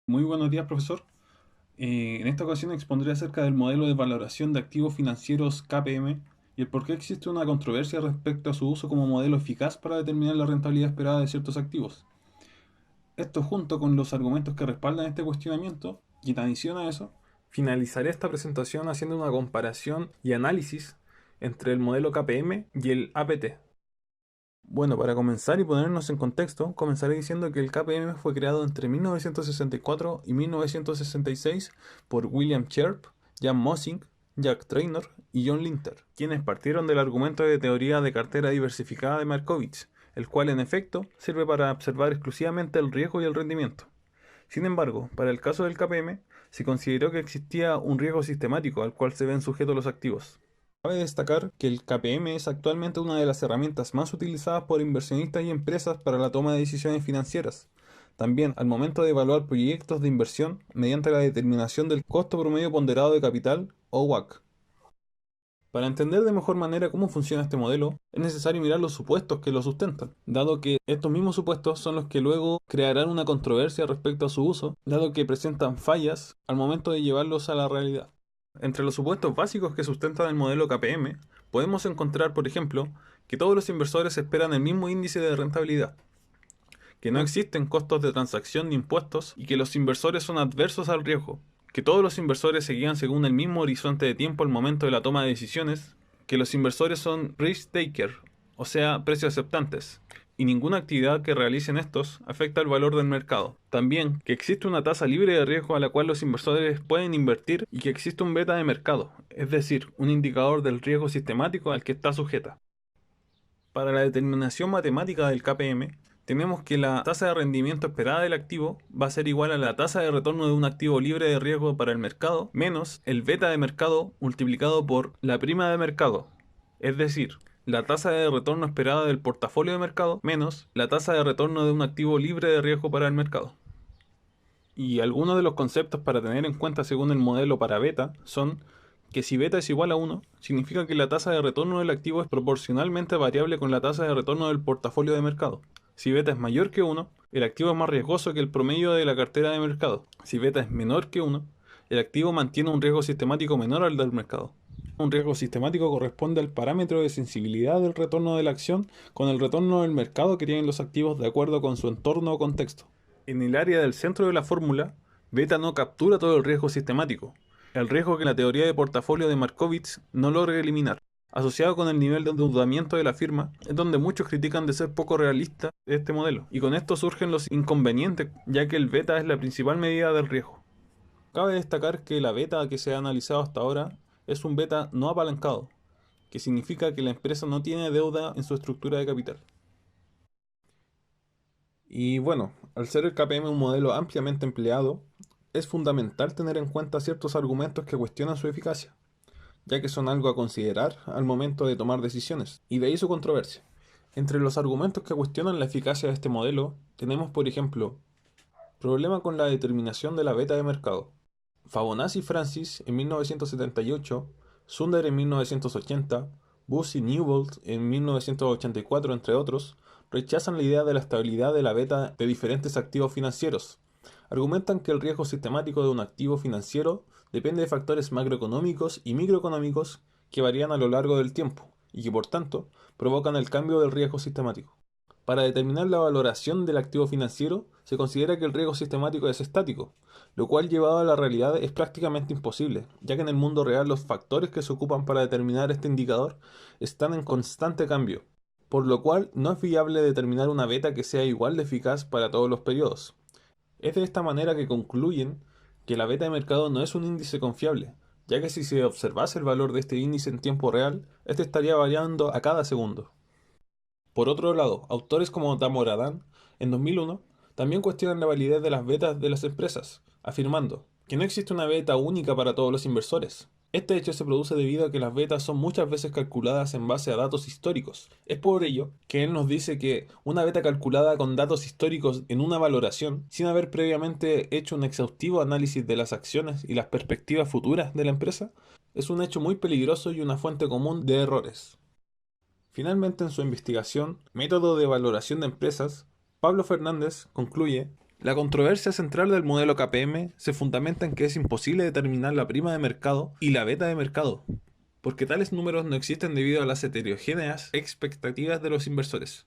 Muy buenos días, profesor. En esta ocasión expondré acerca del modelo de valoración de activos financieros KPM y el por qué existe una controversia respecto a su uso como modelo eficaz para determinar la rentabilidad esperada de ciertos activos. Esto junto con los argumentos que respaldan este cuestionamiento, y en adición a eso, finalizaré esta presentación haciendo una comparación y análisis entre el modelo KPM y el APT. Bueno, para comenzar y ponernos en contexto, comenzaré diciendo que el KPM fue creado entre 1964 y 1966 por William Sharpe, Jan Mossig, Jack Traynor y John Linter, quienes partieron del argumento de teoría de cartera diversificada de Markovits, el cual en efecto sirve para observar exclusivamente el riesgo y el rendimiento. Sin embargo, para el caso del KPM, se consideró que existía un riesgo sistemático al cual se ven sujetos los activos. Cabe destacar que el KPM es actualmente una de las herramientas más utilizadas por inversionistas y empresas para la toma de decisiones financieras. También al momento de evaluar proyectos de inversión mediante la determinación del costo promedio ponderado de capital o WACC. Para entender de mejor manera cómo funciona este modelo, es necesario mirar los supuestos que lo sustentan, dado que estos mismos supuestos son los que luego crearán una controversia respecto a su uso, dado que presentan fallas al momento de llevarlos a la realidad. Entre los supuestos básicos que sustentan el modelo KPM, podemos encontrar, por ejemplo, que todos los inversores esperan el mismo índice de rentabilidad, que no existen costos de transacción ni impuestos y que los inversores son adversos al riesgo, que todos los inversores se guían según el mismo horizonte de tiempo al momento de la toma de decisiones, que los inversores son risk taker, o sea, precios aceptantes, y ninguna actividad que realicen estos afecta el valor del mercado. También que existe una tasa libre de riesgo a la cual los inversores pueden invertir y que existe un beta de mercado, es decir, un indicador del riesgo sistemático al que está sujeta. Para la determinación matemática del KPM, tenemos que la tasa de rendimiento esperada del activo va a ser igual a la tasa de retorno de un activo libre de riesgo para el mercado menos el beta de mercado multiplicado por la prima de mercado. Es decir, la tasa de retorno esperada del portafolio de mercado menos la tasa de retorno de un activo libre de riesgo para el mercado. Y algunos de los conceptos para tener en cuenta según el modelo para beta son que si beta es igual a 1, significa que la tasa de retorno del activo es proporcionalmente variable con la tasa de retorno del portafolio de mercado. Si beta es mayor que 1, el activo es más riesgoso que el promedio de la cartera de mercado. Si beta es menor que 1, el activo mantiene un riesgo sistemático menor al del mercado. Un riesgo sistemático corresponde al parámetro de sensibilidad del retorno de la acción con el retorno del mercado que tienen los activos de acuerdo con su entorno o contexto. En el área del centro de la fórmula, beta no captura todo el riesgo sistemático, el riesgo que la teoría de portafolio de Markowitz no logra eliminar, asociado con el nivel de endeudamiento de la firma, es donde muchos critican de ser poco realista este modelo, y con esto surgen los inconvenientes, ya que el beta es la principal medida del riesgo. Cabe destacar que la beta que se ha analizado hasta ahora es un beta no apalancado, que significa que la empresa no tiene deuda en su estructura de capital. Y bueno, al ser el KPM un modelo ampliamente empleado, es fundamental tener en cuenta ciertos argumentos que cuestionan su eficacia, ya que son algo a considerar al momento de tomar decisiones, y de ahí su controversia. Entre los argumentos que cuestionan la eficacia de este modelo, tenemos por ejemplo, problema con la determinación de la beta de mercado. Fibonacci y Francis en 1978, Sunder en 1980, Booth y Newbold en 1984, entre otros, rechazan la idea de la estabilidad de la beta de diferentes activos financieros. Argumentan que el riesgo sistemático de un activo financiero depende de factores macroeconómicos y microeconómicos que varían a lo largo del tiempo y que por tanto provocan el cambio del riesgo sistemático. Para determinar la valoración del activo financiero, se considera que el riesgo sistemático es estático, lo cual llevado a la realidad es prácticamente imposible, ya que en el mundo real los factores que se ocupan para determinar este indicador están en constante cambio, por lo cual no es viable determinar una beta que sea igual de eficaz para todos los periodos. Es de esta manera que concluyen que la beta de mercado no es un índice confiable, ya que si se observase el valor de este índice en tiempo real, este estaría variando a cada segundo. Por otro lado, autores como Damodaran, en 2001, también cuestionan la validez de las betas de las empresas, afirmando que no existe una beta única para todos los inversores. Este hecho se produce debido a que las betas son muchas veces calculadas en base a datos históricos. Es por ello que él nos dice que una beta calculada con datos históricos en una valoración, sin haber previamente hecho un exhaustivo análisis de las acciones y las perspectivas futuras de la empresa, es un hecho muy peligroso y una fuente común de errores. Finalmente, en su investigación Método de valoración de empresas, Pablo Fernández concluye La controversia central del modelo KPM se fundamenta en que es imposible determinar la prima de mercado y la beta de mercado, porque tales números no existen debido a las heterogéneas expectativas de los inversores.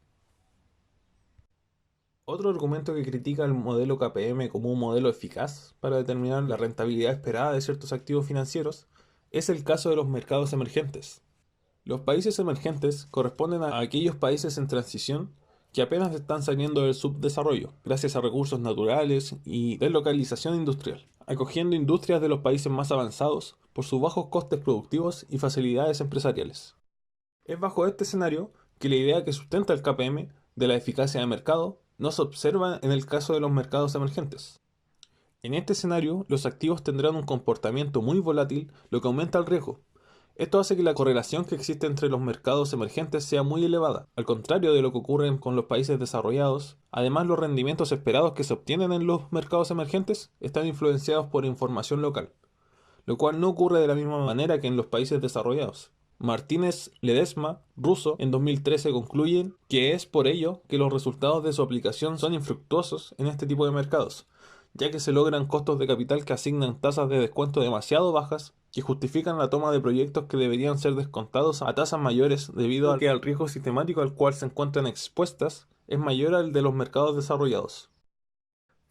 Otro argumento que critica el modelo KPM como un modelo eficaz para determinar la rentabilidad esperada de ciertos activos financieros es el caso de los mercados emergentes. Los países emergentes corresponden a aquellos países en transición que apenas están saliendo del subdesarrollo, gracias a recursos naturales y deslocalización industrial, acogiendo industrias de los países más avanzados por sus bajos costes productivos y facilidades empresariales. Es bajo este escenario que la idea que sustenta el KPM de la eficacia de mercado no se observa en el caso de los mercados emergentes. En este escenario, los activos tendrán un comportamiento muy volátil, lo que aumenta el riesgo. Esto hace que la correlación que existe entre los mercados emergentes sea muy elevada, al contrario de lo que ocurre con los países desarrollados. Además, los rendimientos esperados que se obtienen en los mercados emergentes están influenciados por información local, lo cual no ocurre de la misma manera que en los países desarrollados. Martínez Ledesma, ruso, en 2013 concluyen que es por ello que los resultados de su aplicación son infructuosos en este tipo de mercados, ya que se logran costos de capital que asignan tasas de descuento demasiado bajas que justifican la toma de proyectos que deberían ser descontados a tasas mayores debido a que el riesgo sistemático al cual se encuentran expuestas es mayor al de los mercados desarrollados.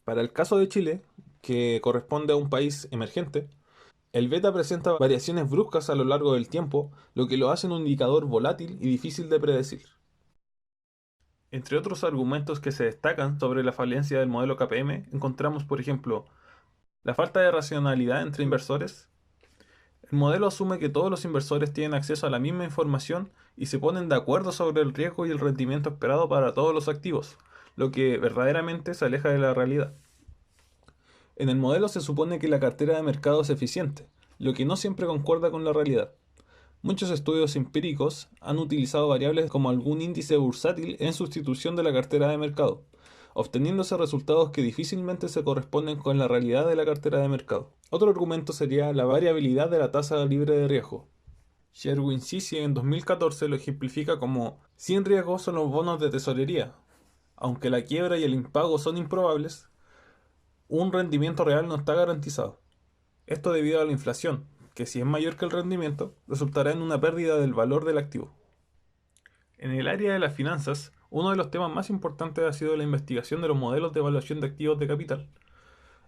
Para el caso de Chile, que corresponde a un país emergente, el beta presenta variaciones bruscas a lo largo del tiempo, lo que lo hace un indicador volátil y difícil de predecir. Entre otros argumentos que se destacan sobre la falencia del modelo KPM, encontramos, por ejemplo, la falta de racionalidad entre inversores. El modelo asume que todos los inversores tienen acceso a la misma información y se ponen de acuerdo sobre el riesgo y el rendimiento esperado para todos los activos, lo que verdaderamente se aleja de la realidad. En el modelo se supone que la cartera de mercado es eficiente, lo que no siempre concuerda con la realidad. Muchos estudios empíricos han utilizado variables como algún índice bursátil en sustitución de la cartera de mercado, obteniéndose resultados que difícilmente se corresponden con la realidad de la cartera de mercado. Otro argumento sería la variabilidad de la tasa libre de riesgo. Sherwin-Sisi en 2014 lo ejemplifica como: sin riesgo son los bonos de tesorería. Aunque la quiebra y el impago son improbables, un rendimiento real no está garantizado. Esto debido a la inflación, que si es mayor que el rendimiento, resultará en una pérdida del valor del activo. En el área de las finanzas, uno de los temas más importantes ha sido la investigación de los modelos de evaluación de activos de capital,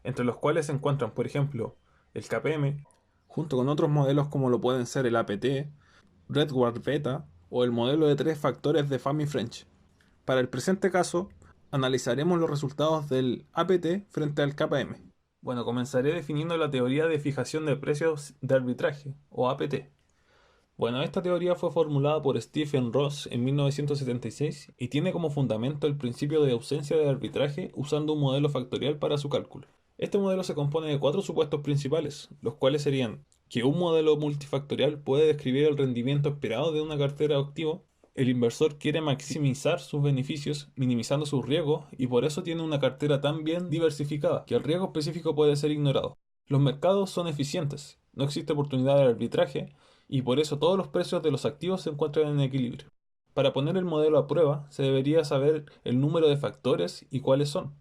entre los cuales se encuentran, por ejemplo, el KPM, junto con otros modelos como lo pueden ser el APT, Redward Beta o el modelo de tres factores de Famy French. Para el presente caso, analizaremos los resultados del APT frente al KPM. Bueno, comenzaré definiendo la teoría de fijación de precios de arbitraje, o APT. Bueno, esta teoría fue formulada por Stephen Ross en 1976 y tiene como fundamento el principio de ausencia de arbitraje usando un modelo factorial para su cálculo. Este modelo se compone de cuatro supuestos principales, los cuales serían que un modelo multifactorial puede describir el rendimiento esperado de una cartera de activos. El inversor quiere maximizar sus beneficios, minimizando sus riesgos, y por eso tiene una cartera tan bien diversificada que el riesgo específico puede ser ignorado. Los mercados son eficientes, no existe oportunidad de arbitraje, y por eso todos los precios de los activos se encuentran en equilibrio. Para poner el modelo a prueba, se debería saber el número de factores y cuáles son.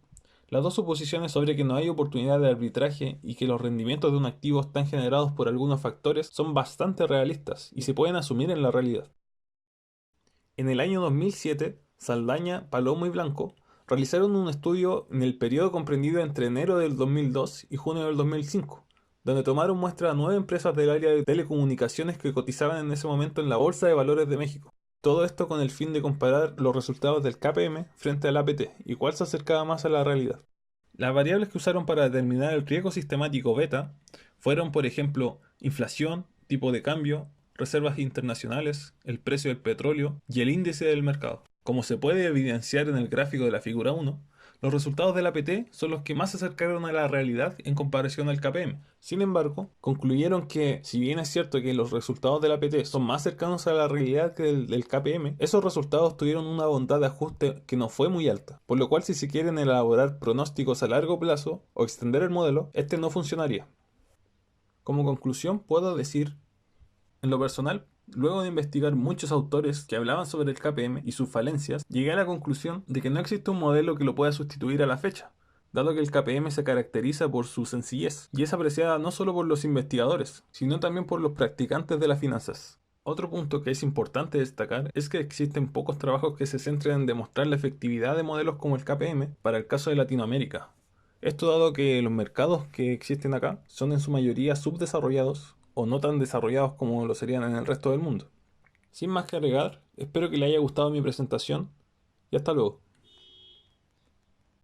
Las dos suposiciones sobre que no hay oportunidad de arbitraje y que los rendimientos de un activo están generados por algunos factores son bastante realistas y se pueden asumir en la realidad. En el año 2007, Saldaña, Palomo y Blanco realizaron un estudio en el periodo comprendido entre enero del 2002 y junio del 2005, donde tomaron muestra a 9 empresas del área de telecomunicaciones que cotizaban en ese momento en la Bolsa de Valores de México. Todo esto con el fin de comparar los resultados del KPM frente al APT y cuál se acercaba más a la realidad. Las variables que usaron para determinar el riesgo sistemático beta fueron, por ejemplo, inflación, tipo de cambio, reservas internacionales, el precio del petróleo y el índice del mercado. Como se puede evidenciar en el gráfico de la figura 1, los resultados del APT son los que más se acercaron a la realidad en comparación al KPM. Sin embargo, concluyeron que, si bien es cierto que los resultados del APT son más cercanos a la realidad que el del KPM, esos resultados tuvieron una bondad de ajuste que no fue muy alta, por lo cual si se quieren elaborar pronósticos a largo plazo o extender el modelo, este no funcionaría. Como conclusión, puedo decir, en lo personal, luego de investigar muchos autores que hablaban sobre el KPM y sus falencias, llegué a la conclusión de que no existe un modelo que lo pueda sustituir a la fecha, dado que el KPM se caracteriza por su sencillez y es apreciada no solo por los investigadores, sino también por los practicantes de las finanzas. Otro punto que es importante destacar es que existen pocos trabajos que se centren en demostrar la efectividad de modelos como el KPM para el caso de Latinoamérica. Esto dado que los mercados que existen acá son en su mayoría subdesarrollados o no tan desarrollados como lo serían en el resto del mundo. Sin más que agregar, espero que le haya gustado mi presentación y hasta luego.